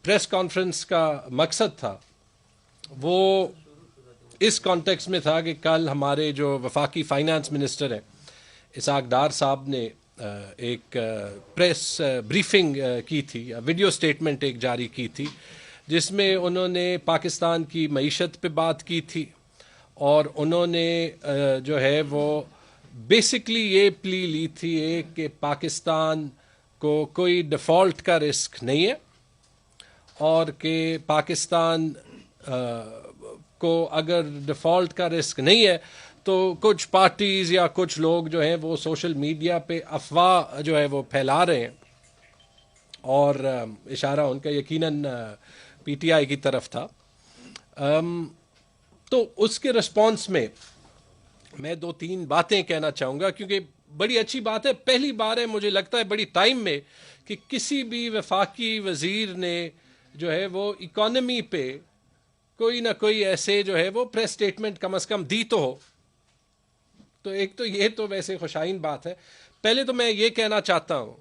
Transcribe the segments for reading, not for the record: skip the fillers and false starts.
Press conference کا مقصد تھا وہ اس کانٹیکس میں تھا کہ کل ہمارے جو وفاقی فائنانس منسٹر ہیں اسحاق ڈار صاحب نے ایک پریس بریفنگ کی تھی، ویڈیو سٹیٹمنٹ ایک جاری کی تھی، جس میں انہوں نے پاکستان کی معیشت پہ بات کی تھی، اور انہوں نے جو ہے وہ بیسکلی یہ پلی لی تھی کہ پاکستان کو کوئی ڈیفالٹ کا رسک نہیں ہے، اور کہ پاکستان کو اگر ڈیفالٹ کا رسک نہیں ہے تو کچھ پارٹیز یا کچھ لوگ جو ہیں وہ سوشل میڈیا پہ افواہ جو ہے وہ پھیلا رہے ہیں، اور اشارہ ان کا یقیناً پی ٹی آئی کی طرف تھا۔ تو اس کے رسپانس میں میں 2-3 باتیں کہنا چاہوں گا، کیونکہ بڑی اچھی بات ہے، پہلی بار ہے مجھے لگتا ہے بڑی ٹائم میں کہ کسی بھی وفاقی وزیر نے جو ہے وہ اکانومی پہ کوئی نہ کوئی ایسے جو ہے وہ پریس سٹیٹمنٹ کم از کم دی تو ہو۔ تو ایک تو یہ تو ویسے خوشائن بات ہے۔ پہلے تو میں یہ کہنا چاہتا ہوں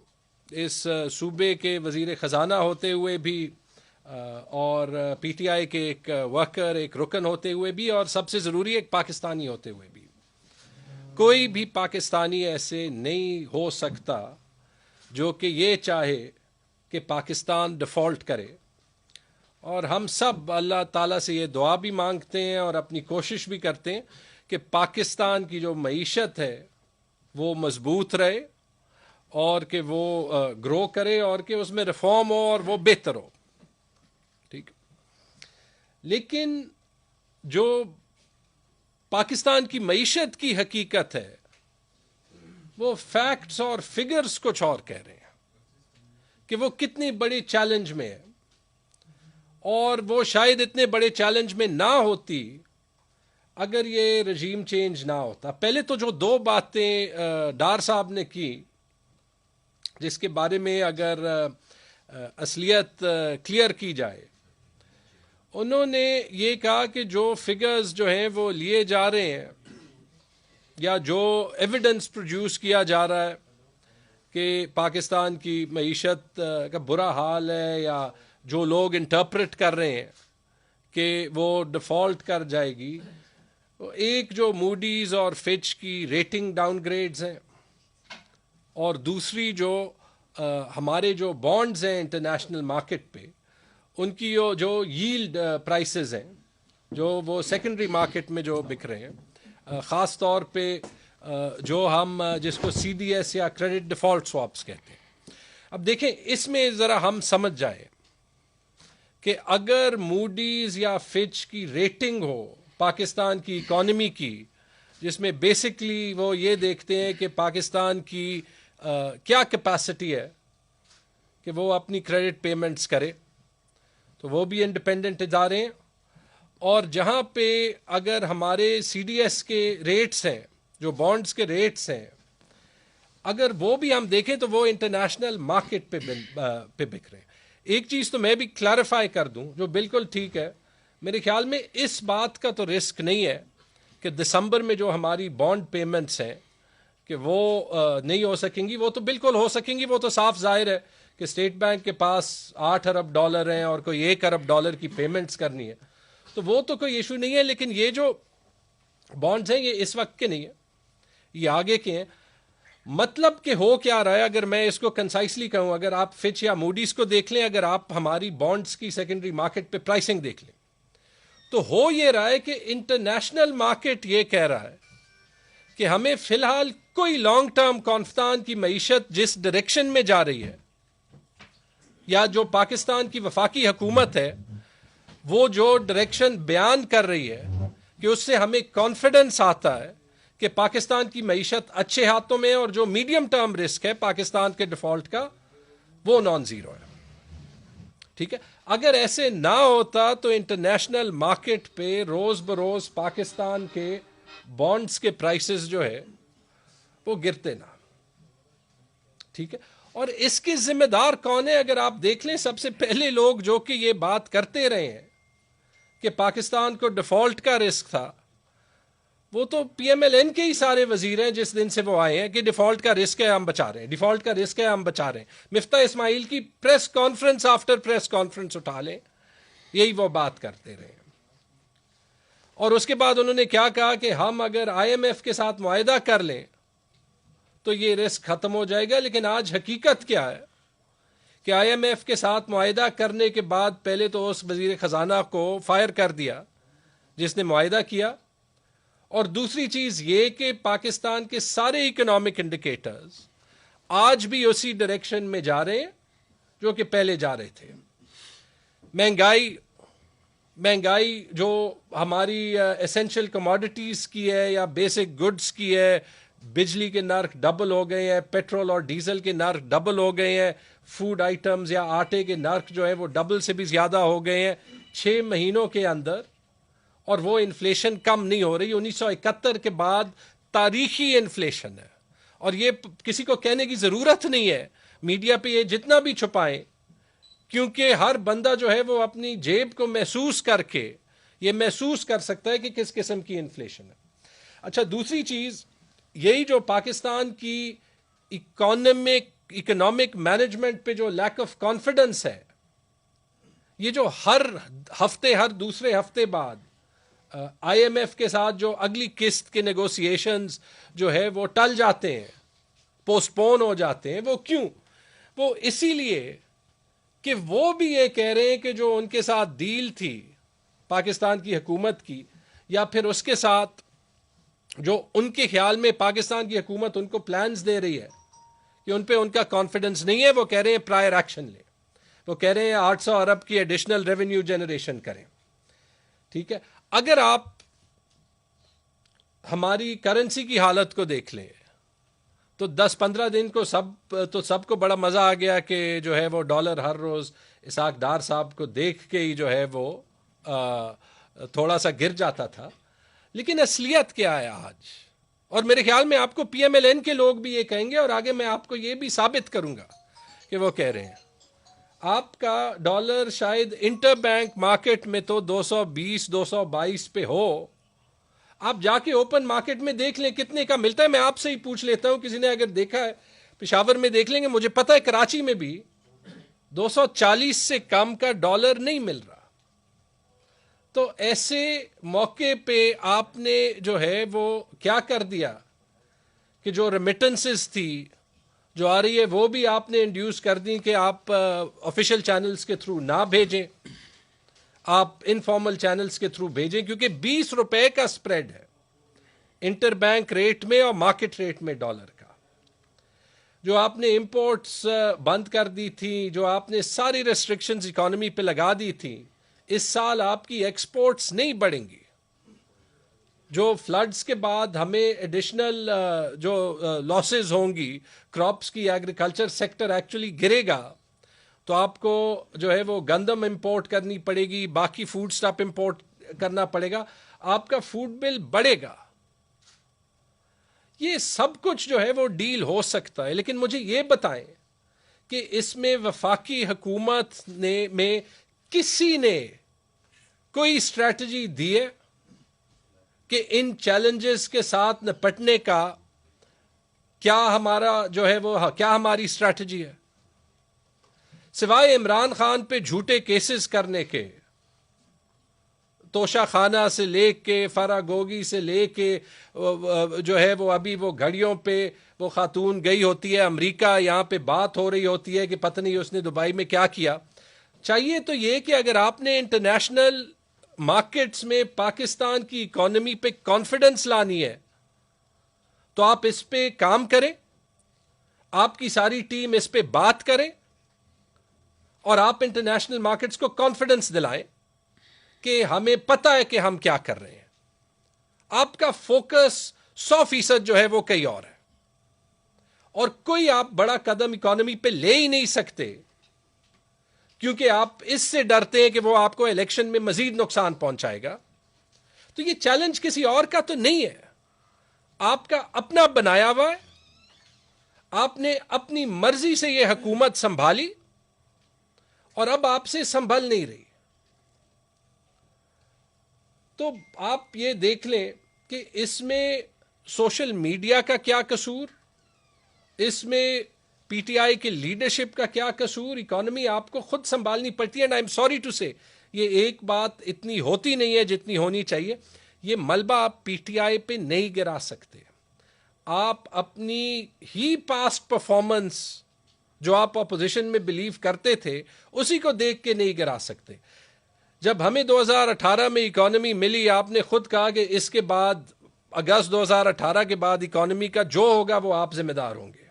اس صوبے کے وزیر خزانہ ہوتے ہوئے بھی، اور پی ٹی آئی کے ایک ورکر، ایک رکن ہوتے ہوئے بھی، اور سب سے ضروری ایک پاکستانی ہوتے ہوئے بھی، کوئی بھی پاکستانی ایسے نہیں ہو سکتا جو کہ یہ چاہے کہ پاکستان ڈیفالٹ کرے، اور ہم سب اللہ تعالیٰ سے یہ دعا بھی مانگتے ہیں اور اپنی کوشش بھی کرتے ہیں کہ پاکستان کی جو معیشت ہے وہ مضبوط رہے، اور کہ وہ گرو کرے، اور کہ اس میں ریفارم ہو اور وہ بہتر ہو، ٹھیک۔ لیکن جو پاکستان کی معیشت کی حقیقت ہے وہ فیکٹس اور فگرز کچھ اور کہہ رہے ہیں کہ وہ کتنے بڑے چیلنج میں ہے، اور وہ شاید اتنے بڑے چیلنج میں نہ ہوتی اگر یہ رجیم چینج نہ ہوتا۔ پہلے تو جو 2 باتیں ڈار صاحب نے کی، جس کے بارے میں اگر اصلیت کلیئر کی جائے، انہوں نے یہ کہا کہ جو فگرز جو ہیں وہ لیے جا رہے ہیں یا جو ایویڈنس پروڈیوس کیا جا رہا ہے کہ پاکستان کی معیشت کا برا حال ہے، یا جو لوگ انٹرپریٹ کر رہے ہیں کہ وہ ڈیفالٹ کر جائے گی، ایک جو موڈیز اور فچ کی ریٹنگ ڈاؤن گریڈز ہیں، اور دوسری جو ہمارے جو بانڈز ہیں انٹرنیشنل مارکیٹ پہ، ان کی جو ییلڈ پرائسز ہیں جو وہ سیکنڈری مارکیٹ میں جو بک رہے ہیں، خاص طور پہ جو ہم جس کو سی ڈی ایس یا کریڈٹ ڈیفالٹ سواپس کہتے ہیں۔ اب دیکھیں اس میں ذرا ہم سمجھ جائیں کہ اگر موڈیز یا فچ کی ریٹنگ ہو پاکستان کی اکانومی کی، جس میں بیسکلی وہ یہ دیکھتے ہیں کہ پاکستان کی کیا کیپیسٹی ہے کہ وہ اپنی کریڈٹ پیمنٹس کرے، تو وہ بھی انڈیپینڈنٹ ادارے ہیں، اور جہاں پہ اگر ہمارے سی ڈی ایس کے ریٹس ہیں، جو بانڈز کے ریٹس ہیں، اگر وہ بھی ہم دیکھیں تو وہ انٹرنیشنل مارکیٹ پہ بک رہے ہیں۔ ایک چیز تو میں بھی کلیریفائی کر دوں جو بالکل ٹھیک ہے، میرے خیال میں اس بات کا تو رسک نہیں ہے کہ دسمبر میں جو ہماری بانڈ پیمنٹس ہیں کہ وہ نہیں ہو سکیں گی۔ وہ تو بالکل ہو سکیں گی، وہ تو صاف ظاہر ہے کہ اسٹیٹ بینک کے پاس $8 ارب ہیں اور کوئی $1 ارب کی پیمنٹس کرنی ہے، تو وہ تو کوئی ایشو نہیں ہے۔ لیکن یہ جو بانڈز ہیں یہ اس وقت کے نہیں ہیں، یہ آگے کے ہیں۔ مطلب کہ ہو کیا رہا ہے، اگر میں اس کو کنسائسلی کہوں، اگر آپ فچ یا موڈیز کو دیکھ لیں، اگر آپ ہماری بانڈز کی سیکنڈری مارکیٹ پہ پرائسنگ دیکھ لیں، تو ہو یہ رہا ہے کہ انٹرنیشنل مارکیٹ یہ کہہ رہا ہے کہ ہمیں فی الحال کوئی لانگ ٹرم پاکستان کی معیشت جس ڈائریکشن میں جا رہی ہے، یا جو پاکستان کی وفاقی حکومت ہے وہ جو ڈائریکشن بیان کر رہی ہے، کہ اس سے ہمیں کانفیڈنس آتا ہے کہ پاکستان کی معیشت اچھے ہاتھوں میں ہے، اور جو میڈیم ٹرم رسک ہے پاکستان کے ڈیفالٹ کا وہ نان زیرو ہے، ٹھیک ہے۔ اگر ایسے نہ ہوتا تو انٹرنیشنل مارکیٹ پہ روز بروز پاکستان کے بانڈز کے پرائسز جو ہے وہ گرتے نہ، ٹھیک ہے۔ اور اس کے ذمہ دار کون ہے؟ اگر آپ دیکھ لیں، سب سے پہلے لوگ جو کہ یہ بات کرتے رہے ہیں کہ پاکستان کو ڈیفالٹ کا رسک تھا، وہ تو پی ایم ایل این کے ہی سارے وزیر ہیں جس دن سے وہ آئے ہیں کہ ڈیفالٹ کا رسک ہے ہم بچا رہے ہیں، ڈیفالٹ کا رسک ہے ہم بچا رہے ہیں۔ مفتاح اسماعیل کی press conference after press conference اٹھا لیں، یہی وہ بات کرتے رہے۔ اور اس کے بعد انہوں نے کیا کہا کہ ہم اگر آئی ایم ایف کے ساتھ معاہدہ کر لیں تو یہ رسک ختم ہو جائے گا۔ لیکن آج حقیقت کیا ہے کہ آئی ایم ایف کے ساتھ معاہدہ کرنے کے بعد پہلے تو اس وزیر خزانہ کو فائر کر دیا جس نے معاہدہ کیا، اور دوسری چیز یہ کہ پاکستان کے سارے اکنامک انڈیکیٹرز آج بھی اسی ڈائریکشن میں جا رہے ہیں جو کہ پہلے جا رہے تھے۔ مہنگائی جو ہماری ایسینشل کموڈٹیز کی ہے یا بیسک گڈز کی ہے، بجلی کے نرخ ڈبل ہو گئے ہیں، پیٹرول اور ڈیزل کے نرخ ڈبل ہو گئے ہیں، فوڈ آئٹمز یا آٹے کے نرخ جو ہے وہ ڈبل سے بھی زیادہ ہو گئے ہیں 6 مہینوں کے اندر، اور وہ انفلیشن کم نہیں ہو رہی۔ 1971 کے بعد تاریخی انفلیشن ہے، اور یہ کسی کو کہنے کی ضرورت نہیں ہے، میڈیا پہ یہ جتنا بھی چھپائیں، کیونکہ ہر بندہ جو ہے وہ اپنی جیب کو محسوس کر کے یہ محسوس کر سکتا ہے کہ کس قسم کی انفلیشن ہے۔ اچھا، دوسری چیز یہی جو پاکستان کی اکنامک مینجمنٹ پہ جو لیک آف کانفیڈنس ہے، یہ جو ہر ہفتے ہر دوسرے ہفتے بعد آئی ایم ایف کے ساتھ جو اگلی قسط کے نیگوسیشنز جو ہے وہ ٹل جاتے ہیں، پوسٹ پون ہو جاتے ہیں، وہ کیوں؟ وہ اسی لیے کہ وہ بھی یہ کہہ رہے ہیں کہ جو ان کے ساتھ ڈیل تھی پاکستان کی حکومت کی، یا پھر اس کے ساتھ جو ان کے خیال میں پاکستان کی حکومت ان کو پلانز دے رہی ہے کہ ان پہ ان کا کانفیڈنس نہیں ہے، وہ کہہ رہے ہیں پرائر ایکشن لیں، وہ کہہ رہے ہیں 800 ارب کی ایڈیشنل ریونیو جنریشن کریں۔ ٹھیک ہے، اگر آپ ہماری کرنسی کی حالت کو دیکھ لیں تو 10-15 دن کو سب کو بڑا مزہ آ گیا کہ جو ہے وہ ڈالر ہر روز اسحاق ڈار صاحب کو دیکھ کے ہی جو ہے وہ تھوڑا سا گر جاتا تھا۔ لیکن اصلیت کیا ہے آج؟ اور میرے خیال میں آپ کو پی ایم ایل این کے لوگ بھی یہ کہیں گے، اور آگے میں آپ کو یہ بھی ثابت کروں گا کہ وہ کہہ رہے ہیں۔ آپ کا ڈالر شاید انٹر بینک مارکیٹ میں تو 220-222 پہ ہو، آپ جا کے اوپن مارکیٹ میں دیکھ لیں کتنے کا ملتا ہے۔ میں آپ سے ہی پوچھ لیتا ہوں، کسی نے اگر دیکھا ہے پشاور میں دیکھ لیں گے، مجھے پتہ ہے کراچی میں بھی 240 سے کم کا ڈالر نہیں مل رہا۔ تو ایسے موقع پہ آپ نے جو ہے وہ کیا کر دیا کہ جو ریمیٹنسز تھی جو آ رہی ہے وہ بھی آپ نے انڈیوس کر دی کہ آپ آفیشیل چینلز کے تھرو نہ بھیجیں، آپ انفارمل چینلز کے تھرو بھیجیں، کیونکہ 20 روپے کا سپریڈ ہے انٹر بینک ریٹ میں اور مارکیٹ ریٹ میں ڈالر کا۔ جو آپ نے امپورٹس بند کر دی تھی، جو آپ نے ساری ریسٹرکشنز اکانومی پہ لگا دی تھی، اس سال آپ کی ایکسپورٹس نہیں بڑھیں گی۔ جو فلڈز کے بعد ہمیں ایڈیشنل جو لاسز ہوں گی کراپس کی، ایگریکلچر سیکٹر ایکچولی گرے گا، تو آپ کو جو ہے وہ گندم امپورٹ کرنی پڑے گی، باقی فوڈ سٹاپ امپورٹ کرنا پڑے گا، آپ کا فوڈ بل بڑھے گا۔ یہ سب کچھ جو ہے وہ ڈیل ہو سکتا ہے، لیکن مجھے یہ بتائیں کہ اس میں وفاقی حکومت میں کسی نے کوئی اسٹریٹجی دی ہے کہ ان چیلنجز کے ساتھ نپٹنے کا کیا ہمارا جو ہے وہ کیا ہماری اسٹریٹجی ہے؟ سوائے عمران خان پہ جھوٹے کیسز کرنے کے، توشہ خانہ سے لے کے فرا گوگی سے لے کے جو ہے وہ ابھی وہ گھڑیوں پہ وہ خاتون گئی ہوتی ہے امریکہ، یہاں پہ بات ہو رہی ہوتی ہے کہ پتہ نہیں اس نے دبئی میں کیا کیا۔ چاہیے تو یہ کہ اگر آپ نے انٹرنیشنل مارکیٹس میں پاکستان کی اکانومی پہ کانفیڈنس لانی ہے تو آپ اس پہ کام کریں، آپ کی ساری ٹیم اس پہ بات کرے، اور آپ انٹرنیشنل مارکیٹس کو کانفیڈنس دلائیں کہ ہمیں پتہ ہے کہ ہم کیا کر رہے ہیں۔ آپ کا فوکس 100% جو ہے وہ کہیں اور ہے، اور کوئی آپ بڑا قدم اکانومی پہ لے ہی نہیں سکتے کیونکہ آپ اس سے ڈرتے ہیں کہ وہ آپ کو الیکشن میں مزید نقصان پہنچائے گا۔ تو یہ چیلنج کسی اور کا تو نہیں ہے، آپ کا اپنا بنایا ہوا ہے، آپ نے اپنی مرضی سے یہ حکومت سنبھالی اور اب آپ سے سنبھل نہیں رہی۔ تو آپ یہ دیکھ لیں کہ اس میں سوشل میڈیا کا کیا قصور، اس میں پی ٹی آئی کے لیڈرشپ کا کیا قصور. اکانومی آپ کو خود سنبھالنی پڑتی ہے. And I'm sorry to سے یہ ایک بات اتنی ہوتی نہیں ہے جتنی ہونی چاہیے. یہ ملبہ آپ پی ٹی آئی پہ نہیں گرا سکتے. آپ اپنی ہی پاسٹ پرفارمنس جو آپ اپوزیشن میں بلیو کرتے تھے اسی کو دیکھ کے نہیں گرا سکتے. جب ہمیں 2018 میں اکانومی ملی، آپ نے خود کہا کہ اس کے بعد اگست 2018 کے بعد اکانومی کا جو ہوگا وہ آپ ذمہ دار ہوں گے.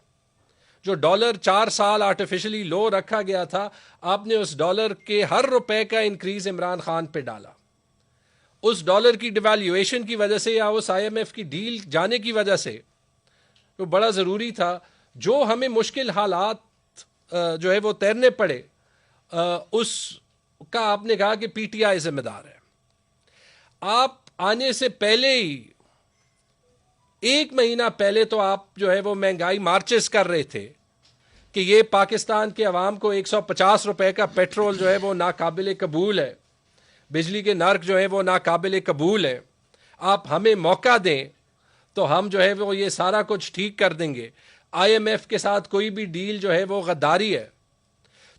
جو ڈالر 4 سال آرٹیفیشلی لو رکھا گیا تھا، آپ نے اس ڈالر کے ہر روپے کا انکریز عمران خان پہ ڈالا. اس ڈالر کی ڈیویلیویشن کی وجہ سے یا اس آئی ایم ایف کی ڈیل جانے کی وجہ سے وہ بڑا ضروری تھا. جو ہمیں مشکل حالات جو ہے وہ تیرنے پڑے، اس کا آپ نے کہا کہ پی ٹی آئی ذمہ دار ہے. آپ آنے سے پہلے ہی 1 مہینہ پہلے تو آپ جو ہے وہ مہنگائی مارچز کر رہے تھے کہ یہ پاکستان کے عوام کو 150 روپے کا پیٹرول جو ہے وہ ناقابل قبول ہے، بجلی کے نرخ جو ہے وہ ناقابل قبول ہے. آپ ہمیں موقع دیں تو ہم جو ہے وہ یہ سارا کچھ ٹھیک کر دیں گے. آئی ایم ایف کے ساتھ کوئی بھی ڈیل جو ہے وہ غداری ہے.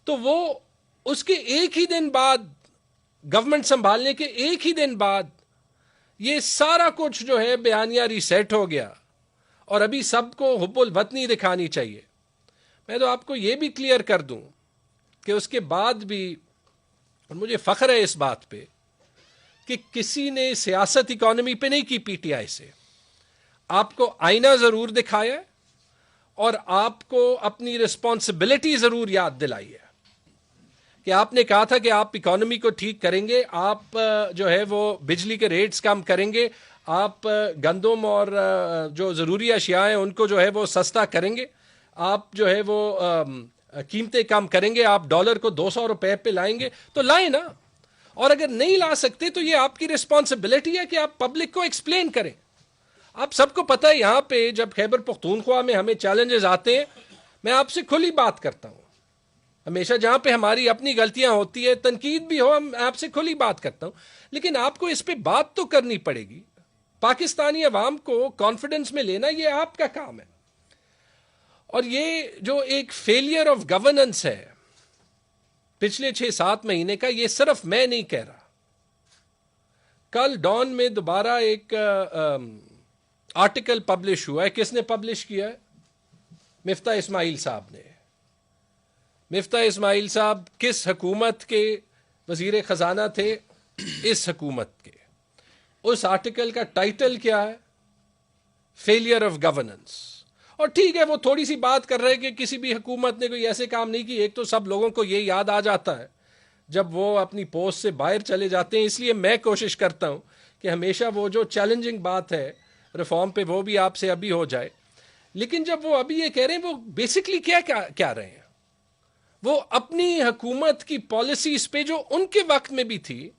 تو وہ اس کے ایک ہی دن بعد، گورنمنٹ سنبھالنے کے ایک ہی دن بعد، یہ سارا کچھ جو ہے بیانیہ ریسیٹ ہو گیا. اور ابھی سب کو حب الوطنی دکھانی چاہیے. میں تو آپ کو یہ بھی کلیئر کر دوں کہ اس کے بعد بھی، اور مجھے فخر ہے اس بات پہ، کہ کسی نے سیاست اکانومی پہ نہیں کی پی ٹی آئی سے. آپ کو آئینہ ضرور دکھایا اور آپ کو اپنی رسپانسبلٹی ضرور یاد دلائی ہے کہ آپ نے کہا تھا کہ آپ اکانومی کو ٹھیک کریں گے، آپ جو ہے وہ بجلی کے ریٹس کم کریں گے، آپ گندم اور جو ضروری اشیاء ہیں ان کو جو ہے وہ سستا کریں گے، آپ جو ہے وہ قیمتیں کم کریں گے، آپ ڈالر کو 200 روپے پہ لائیں گے. تو لائیں نا. اور اگر نہیں لا سکتے تو یہ آپ کی رسپانسبلٹی ہے کہ آپ پبلک کو ایکسپلین کریں. آپ سب کو پتہ ہے یہاں پہ جب خیبر پختونخوا میں ہمیں چیلنجز آتے ہیں، میں آپ سے کھلی بات کرتا ہوں. ہمیشہ جہاں پہ ہماری اپنی غلطیاں ہوتی ہے، تنقید بھی ہو، ہم آپ سے کھلی بات کرتا ہوں. لیکن آپ کو اس پہ بات تو کرنی پڑے گی. پاکستانی عوام کو کانفیڈنس میں لینا یہ آپ کا کام ہے. اور یہ جو ایک فیلئر آف گورننس ہے پچھلے 6-7 مہینے کا، یہ صرف میں نہیں کہہ رہا. کل ڈان میں دوبارہ ایک آرٹیکل پبلش ہوا ہے. کس نے پبلش کیا ہے؟ مفتاح اسماعیل صاحب نے. مفتاح اسماعیل صاحب کس حکومت کے وزیر خزانہ تھے؟ اس حکومت کے. اس آرٹیکل کا ٹائٹل کیا ہے؟ Failure of governance. اور ٹھیک ہے، وہ تھوڑی سی بات کر رہے کہ کسی بھی حکومت نے کوئی ایسے کام نہیں کی. ایک تو سب لوگوں کو یہ یاد آ جاتا ہے جب وہ اپنی پوسٹ سے باہر چلے جاتے ہیں. اس لیے میں کوشش کرتا ہوں کہ ہمیشہ وہ جو چیلنجنگ بات ہے ریفارم پہ وہ بھی آپ سے ابھی ہو جائے. لیکن جب وہ ابھی یہ کہہ رہے ہیں، وہ بیسکلی کیا رہے ہیں؟ وہ اپنی حکومت کی پالیسیز پہ جو ان کے وقت میں بھی تھی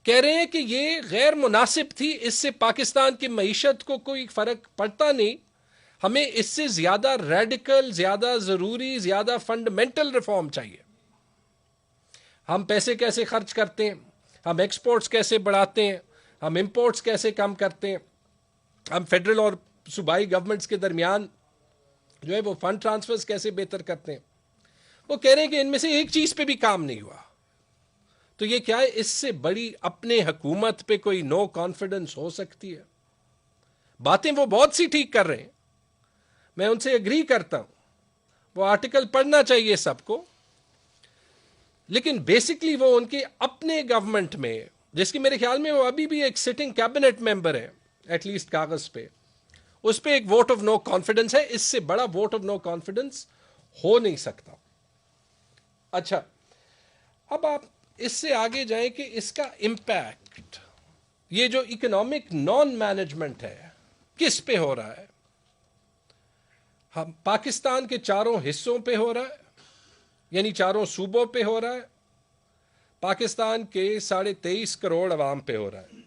کہہ رہے ہیں کہ یہ غیر مناسب تھی، اس سے پاکستان کی معیشت کو کوئی فرق پڑتا نہیں، ہمیں اس سے زیادہ ریڈیکل، زیادہ ضروری، زیادہ فنڈامنٹل ریفارم چاہیے. ہم پیسے کیسے خرچ کرتے ہیں، ہم ایکسپورٹس کیسے بڑھاتے ہیں، ہم امپورٹس کیسے کم کرتے ہیں، ہم فیڈرل اور صوبائی گورنمنٹس کے درمیان جو ہے وہ فنڈ ٹرانسفرز کیسے بہتر کرتے ہیں. وہ کہہ رہے ہیں کہ ان میں سے ایک چیز پہ بھی کام نہیں ہوا. تو یہ کیا ہے؟ اس سے بڑی اپنے حکومت پہ کوئی نو کانفیڈنس ہو سکتی ہے؟ باتیں وہ بہت سی ٹھیک کر رہے ہیں، میں ان سے اگری کرتا ہوں، وہ آرٹیکل پڑھنا چاہیے سب کو. لیکن بیسکلی وہ ان کے اپنے گورنمنٹ میں، جس کی میرے خیال میں وہ ابھی بھی ایک سٹنگ کیبنٹ ممبر ہے ایٹ لیسٹ کاغذ پہ، اس پہ ایک ووٹ آف نو کانفیڈنس ہے. اس سے بڑا ووٹ آف نو کانفیڈنس ہو نہیں سکتا. اچھا، اب آپ اس سے آگے جائیں کہ اس کا امپیکٹ، یہ جو اکنامک نان مینجمنٹ ہے، کس پہ ہو رہا ہے؟ ہم پاکستان کے چاروں حصوں پہ ہو رہا ہے، یعنی چاروں صوبوں پہ ہو رہا ہے، پاکستان کے 23.5 کروڑ عوام پہ ہو رہا ہے.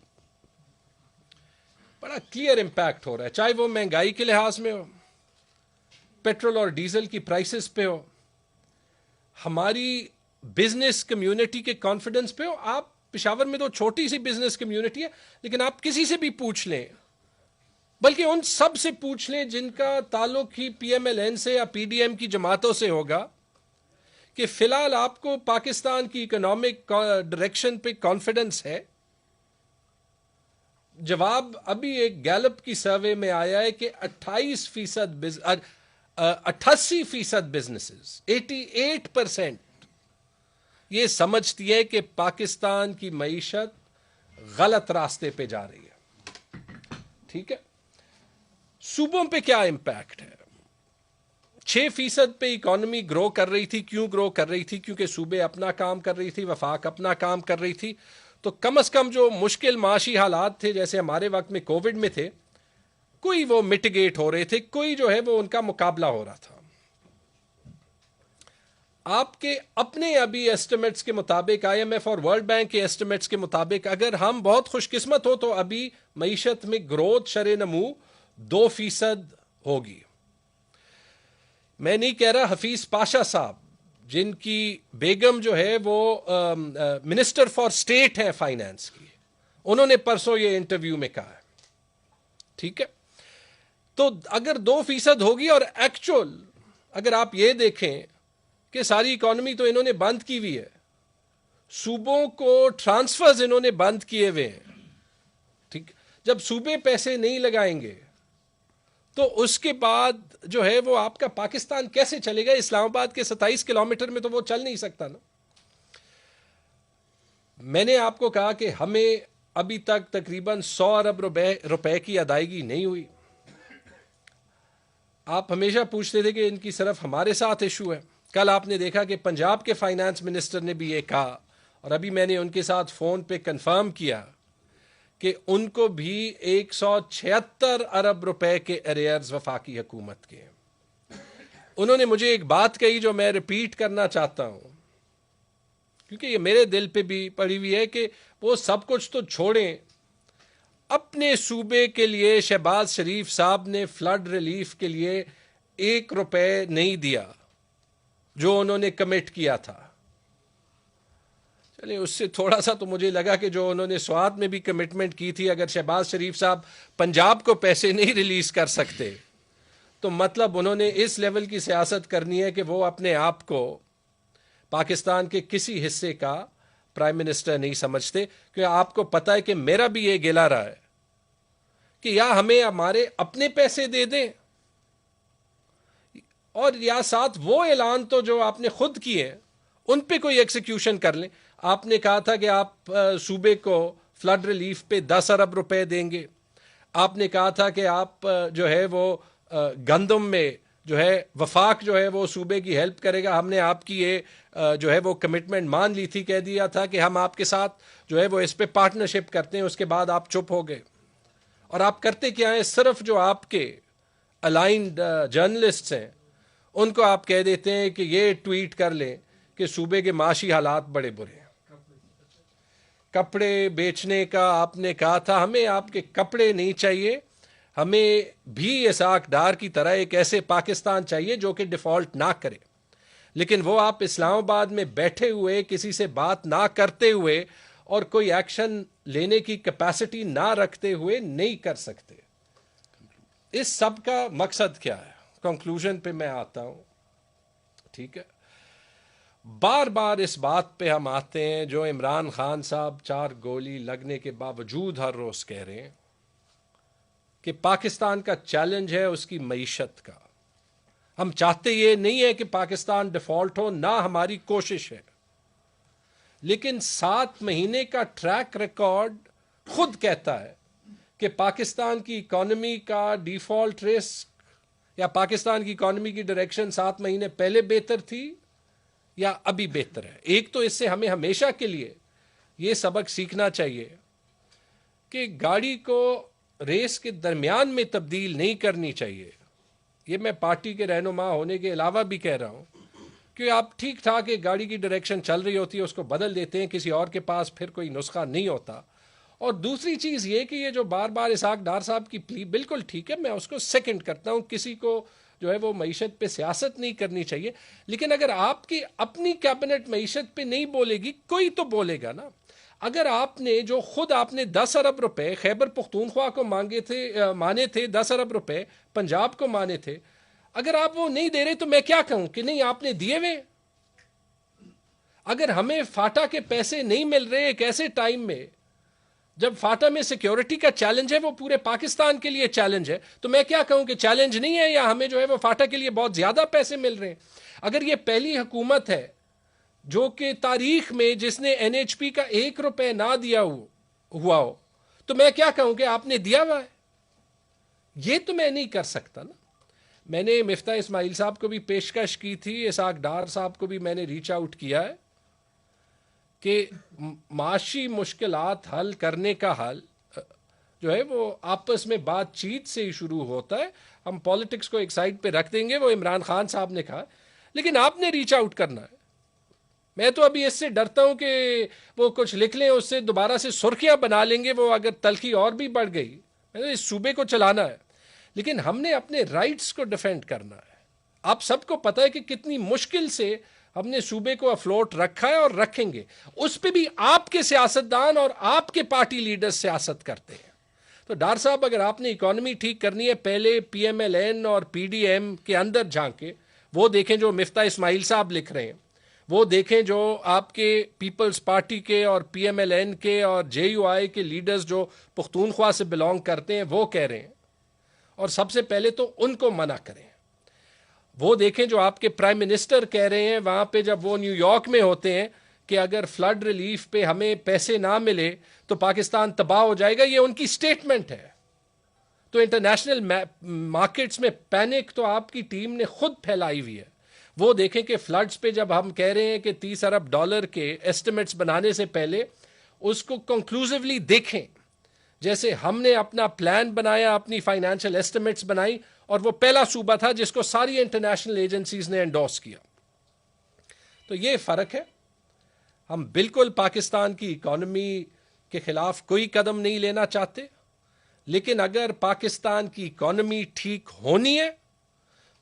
بڑا کلیئر امپیکٹ ہو رہا ہے، چاہے وہ مہنگائی کے لحاظ میں ہو، پیٹرول اور ڈیزل کی پرائسز پہ ہو، ہماری بزنس کمیونٹی کے کانفیڈنس پہ ہو. آپ پشاور میں تو چھوٹی سی بزنس کمیونٹی ہے، لیکن آپ کسی سے بھی پوچھ لیں، بلکہ ان سب سے پوچھ لیں جن کا تعلق ہی پی ایم ایل این سے یا پی ڈی ایم کی جماعتوں سے ہوگا، کہ فی الحال آپ کو پاکستان کی اکنامک ڈائریکشن پہ کانفیڈنس ہے؟ جواب ابھی ایک گیلپ کی سروے میں آیا ہے کہ 88% بزنسز 88% یہ سمجھتی ہے کہ پاکستان کی معیشت غلط راستے پہ جا رہی ہے. ٹھیک ہے، صوبوں پہ کیا امپیکٹ ہے؟ 6% پہ اکانومی گرو کر رہی تھی. کیوں گرو کر رہی تھی؟ کیونکہ صوبے اپنا کام کر رہی تھی، وفاق اپنا کام کر رہی تھی. تو کم از کم جو مشکل معاشی حالات تھے جیسے ہمارے وقت میں کووڈ میں تھے، کوئی وہ مٹیگیٹ ہو رہے تھے، کوئی جو ہے وہ ان کا مقابلہ ہو رہا تھا. آپ کے اپنے ابھی ایسٹیمیٹس کے مطابق، آئی ایم ایف اور ورلڈ بینک کے ایسٹیمیٹس کے مطابق، اگر ہم بہت خوش قسمت ہو تو ابھی معیشت میں گروتھ شرح نمو 2% ہوگی. میں نہیں کہہ رہا حفیظ پاشا صاحب جن کی بیگم جو ہے وہ منسٹر فار اسٹیٹ ہے فائنانس کی، انہوں نے پرسوں یہ انٹرویو میں کہا ہے. ٹھیک ہے، تو اگر 2% ہوگی، اور ایکچوئل اگر آپ یہ دیکھیں کہ ساری اکانومی تو انہوں نے بند کی ہوئی ہے، صوبوں کو ٹرانسفرز انہوں نے بند کیے ہوئے ہیں. ٹھیک، جب صوبے پیسے نہیں لگائیں گے تو اس کے بعد جو ہے وہ آپ کا پاکستان کیسے چلے گا؟ اسلام آباد کے 27 کلومیٹر میں تو وہ چل نہیں سکتا نا. میں نے آپ کو کہا کہ ہمیں ابھی تک تقریباً 100 ارب روپے کی ادائیگی نہیں ہوئی. آپ ہمیشہ پوچھتے تھے کہ ان کی صرف ہمارے ساتھ ایشو ہے. کل آپ نے دیکھا کہ پنجاب کے فائنانس منسٹر نے بھی یہ کہا، اور ابھی میں نے ان کے ساتھ فون پہ کنفرم کیا کہ ان کو بھی 176 ارب روپے کے ایریئرز وفاقی حکومت کے. انہوں نے مجھے ایک بات کہی جو میں ریپیٹ کرنا چاہتا ہوں، کیونکہ یہ میرے دل پہ بھی پڑی ہوئی ہے، کہ وہ سب کچھ تو چھوڑیں، اپنے صوبے کے لیے شہباز شریف صاحب نے فلڈ ریلیف کے لیے 1 روپے نہیں دیا جو انہوں نے کمٹ کیا تھا. چلے اس سے تھوڑا سا تو مجھے لگا کہ جو انہوں نے سوات میں بھی کمٹمنٹ کی تھی، اگر شہباز شریف صاحب پنجاب کو پیسے نہیں ریلیز کر سکتے تو مطلب انہوں نے اس لیول کی سیاست کرنی ہے کہ وہ اپنے آپ کو پاکستان کے کسی حصے کا پرائم منسٹر نہیں سمجھتے. کیونکہ آپ کو پتا ہے کہ میرا بھی یہ گلا رہا ہے کہ یا ہمیں ہمارے اپنے پیسے دے دیں، اور یا ساتھ وہ اعلان تو جو آپ نے خود کیے ان پہ کوئی ایکسیکیوشن کر لیں. آپ نے کہا تھا کہ آپ صوبے کو فلڈ ریلیف پہ 10 ارب روپے دیں گے. آپ نے کہا تھا کہ آپ جو ہے وہ گندم میں جو ہے وفاق جو ہے وہ صوبے کی ہیلپ کرے گا. ہم نے آپ کی یہ جو ہے وہ کمٹمنٹ مان لی تھی، کہہ دیا تھا کہ ہم آپ کے ساتھ جو ہے وہ اس پہ پارٹنرشپ کرتے ہیں. اس کے بعد آپ چپ ہو گئے، اور آپ کرتے کیا ہیں؟ صرف جو آپ کے الائنڈ جرنلسٹس ہیں ان کو آپ کہہ دیتے ہیں کہ یہ ٹویٹ کر لیں کہ صوبے کے معاشی حالات بڑے برے ہیں. کپڑے بیچنے کا آپ نے کہا تھا، ہمیں آپ کے کپڑے نہیں چاہیے، ہمیں بھی اسحاق ڈار کی طرح ایک ایسے پاکستان چاہیے جو کہ ڈیفالٹ نہ کرے. لیکن وہ آپ اسلام آباد میں بیٹھے ہوئے کسی سے بات نہ کرتے ہوئے اور کوئی ایکشن لینے کی کیپیسٹی نہ رکھتے ہوئے نہیں کر سکتے. اس سب کا مقصد کیا ہے؟ کنکلوژن پہ میں آتا ہوں. ٹھیک ہے، بار بار اس بات پہ ہم آتے ہیں جو عمران خان صاحب 4 گولی لگنے کے باوجود ہر روز کہہ رہے ہیں کہ پاکستان کا چیلنج ہے اس کی معیشت کا. ہم چاہتے یہ نہیں ہے کہ پاکستان ڈیفالٹ ہو، نہ ہماری کوشش ہے، لیکن 7 مہینے کا ٹریک ریکارڈ خود کہتا ہے کہ پاکستان کی اکانومی کا ڈیفالٹ رسک یا پاکستان کی اکانومی کی ڈائریکشن 7 مہینے پہلے بہتر تھی یا ابھی بہتر ہے. ایک تو اس سے ہمیں ہمیشہ کے لیے یہ سبق سیکھنا چاہیے کہ گاڑی کو ریس کے درمیان میں تبدیل نہیں کرنی چاہیے. یہ میں پارٹی کے رہنما ہونے کے علاوہ بھی کہہ رہا ہوں کہ آپ ٹھیک ٹھاک ایک گاڑی کی ڈائریکشن چل رہی ہوتی ہے، اس کو بدل دیتے ہیں، کسی اور کے پاس پھر کوئی نسخہ نہیں ہوتا. اور دوسری چیز یہ کہ یہ جو بار بار اسحاق ڈار صاحب کی پلی بالکل ٹھیک ہے، میں اس کو سیکنڈ کرتا ہوں. کسی کو جو ہے وہ معیشت پہ سیاست نہیں کرنی چاہیے، لیکن اگر آپ کی اپنی کیبنٹ معیشت پہ نہیں بولے گی، کوئی تو بولے گا نا. اگر آپ نے جو خود آپ نے 10 ارب روپے خیبر پختونخوا کو مانے تھے 10 ارب روپے پنجاب کو مانے تھے, اگر آپ وہ نہیں دے رہے تو میں کیا کہوں کہ نہیں آپ نے دیے ہوئے. اگر ہمیں فاٹا کے پیسے نہیں مل رہے ایک ایسے ٹائم میں جب فاٹا میں سیکیورٹی کا چیلنج ہے, وہ پورے پاکستان کے لیے چیلنج ہے, تو میں کیا کہوں کہ چیلنج نہیں ہے, یا ہمیں جو ہے وہ فاٹا کے لیے بہت زیادہ پیسے مل رہے ہیں. اگر یہ پہلی حکومت ہے جو کہ تاریخ میں جس نے NHP کا 1 روپے نہ دیا ہوا ہو, تو میں کیا کہوں کہ آپ نے دیا ہوا ہے. یہ تو میں نہیں کر سکتا نا. میں نے مفتاح اسماعیل صاحب کو بھی پیشکش کی تھی, اسحاق ڈار صاحب کو بھی میں نے ریچ آؤٹ کیا ہے کہ معاشی مشکلات حل کرنے کا حل جو ہے وہ آپس میں بات چیت سے ہی شروع ہوتا ہے. ہم پالیٹکس کو ایک سائڈ پہ رکھ دیں گے, وہ عمران خان صاحب نے کہا, لیکن آپ نے ریچ آؤٹ کرنا ہے. میں تو ابھی اس سے ڈرتا ہوں کہ وہ کچھ لکھ لیں, اس سے دوبارہ سے سرخیاں بنا لیں گے, وہ اگر تلخی اور بھی بڑھ گئی. اس صوبے کو چلانا ہے, لیکن ہم نے اپنے رائٹس کو ڈیفینڈ کرنا ہے. آپ سب کو پتہ ہے کہ کتنی مشکل سے ہم نے صوبے کو افلوٹ رکھا ہے اور رکھیں گے. اس پہ بھی آپ کے سیاستدان اور آپ کے پارٹی لیڈر سیاست کرتے ہیں. تو ڈار صاحب اگر آپ نے اکانومی ٹھیک کرنی ہے, پہلے PMLN اور PDM کے اندر جھانکے, وہ دیکھیں جو مفتاح اسماعیل صاحب لکھ رہے ہیں, وہ دیکھیں جو آپ کے پیپلز پارٹی کے اور PMLN کے اور JUI کے لیڈرز جو پختونخوا سے بلانگ کرتے ہیں وہ کہہ رہے ہیں, اور سب سے پہلے تو ان کو منع کریں. وہ دیکھیں جو آپ کے پرائم منسٹر کہہ رہے ہیں وہاں پہ جب وہ نیو یارک میں ہوتے ہیں کہ اگر فلڈ ریلیف پہ ہمیں پیسے نہ ملے تو پاکستان تباہ ہو جائے گا. یہ ان کی سٹیٹمنٹ ہے. تو انٹرنیشنل مارکیٹس میں پینک تو آپ کی ٹیم نے خود پھیلائی ہوئی ہے. وہ دیکھیں کہ فلڈز پہ جب ہم کہہ رہے ہیں کہ $30 ارب کے ایسٹیمیٹس بنانے سے پہلے اس کو کنکلوزیولی دیکھیں. جیسے ہم نے اپنا پلان بنایا, اپنی فائنینشیل ایسٹیمیٹس بنائی, اور وہ پہلا صوبہ تھا جس کو ساری انٹرنیشنل ایجنسیز نے انڈورس کیا. تو یہ فرق ہے. ہم بالکل پاکستان کی اکانومی کے خلاف کوئی قدم نہیں لینا چاہتے, لیکن اگر پاکستان کی اکانومی ٹھیک ہونی ہے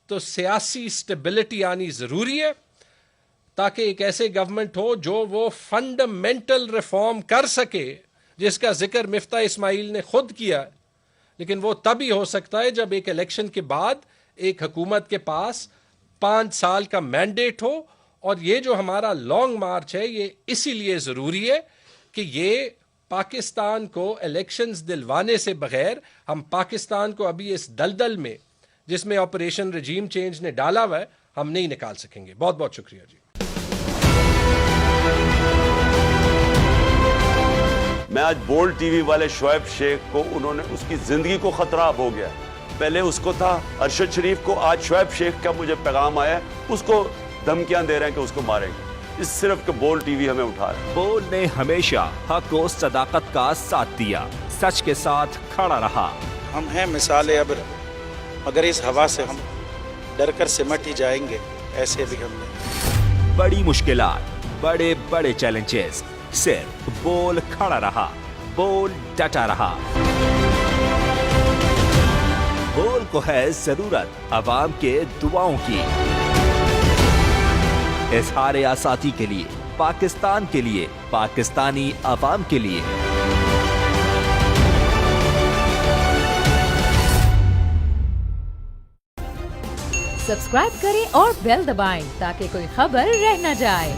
تو سیاسی سٹیبلٹی آنی ضروری ہے, تاکہ ایک ایسے گورنمنٹ ہو جو وہ فنڈامنٹل ریفارم کر سکے جس کا ذکر مفتاح اسماعیل نے خود کیا. لیکن وہ تب ہی ہو سکتا ہے جب ایک الیکشن کے بعد ایک حکومت کے پاس 5 سال کا مینڈیٹ ہو. اور یہ جو ہمارا لانگ مارچ ہے یہ اسی لیے ضروری ہے کہ یہ پاکستان کو الیکشنز دلوانے سے بغیر ہم پاکستان کو ابھی اس دلدل میں جس میں آپریشن رجیم چینج نے ڈالا ہوا ہے ہم نہیں نکال سکیں گے. بہت بہت شکریہ جی. میں آج بولڈ ٹی وی والے شعیب شیخ کو, انہوں نے اس کی زندگی کو خطرہ ہو گیا. پہلے اس کو تھا ارشد شریف کو, آج شعیب شیخ کا مجھے پیغام آیا اس کو دھمکیاں دے رہے ہیں کہ اس کو ماریں گے. اس صرف کہ بولڈ ٹی وی ہمیں اٹھا رہا ہے. بولڈ نے ہمیشہ حق و صداقت کا ساتھ دیا, سچ کے ساتھ کھڑا رہا. ہم ہیں مثال ابر, مگر اس ہوا سے ہم ڈر کر سمٹ ہی جائیں گے. ایسے بھی ہم نے بڑی مشکلات, بڑے بڑے چیلنجز, صرف بول کھڑا رہا, بول ڈٹا رہا. بول کو ہے ضرورت عوام کے دعاؤں کی. اظہار آزادی کے لیے, پاکستان کے لیے, پاکستانی عوام کے لیے. سبسکرائب کریں اور بیل دبائیں تاکہ کوئی خبر رہ نہ جائے.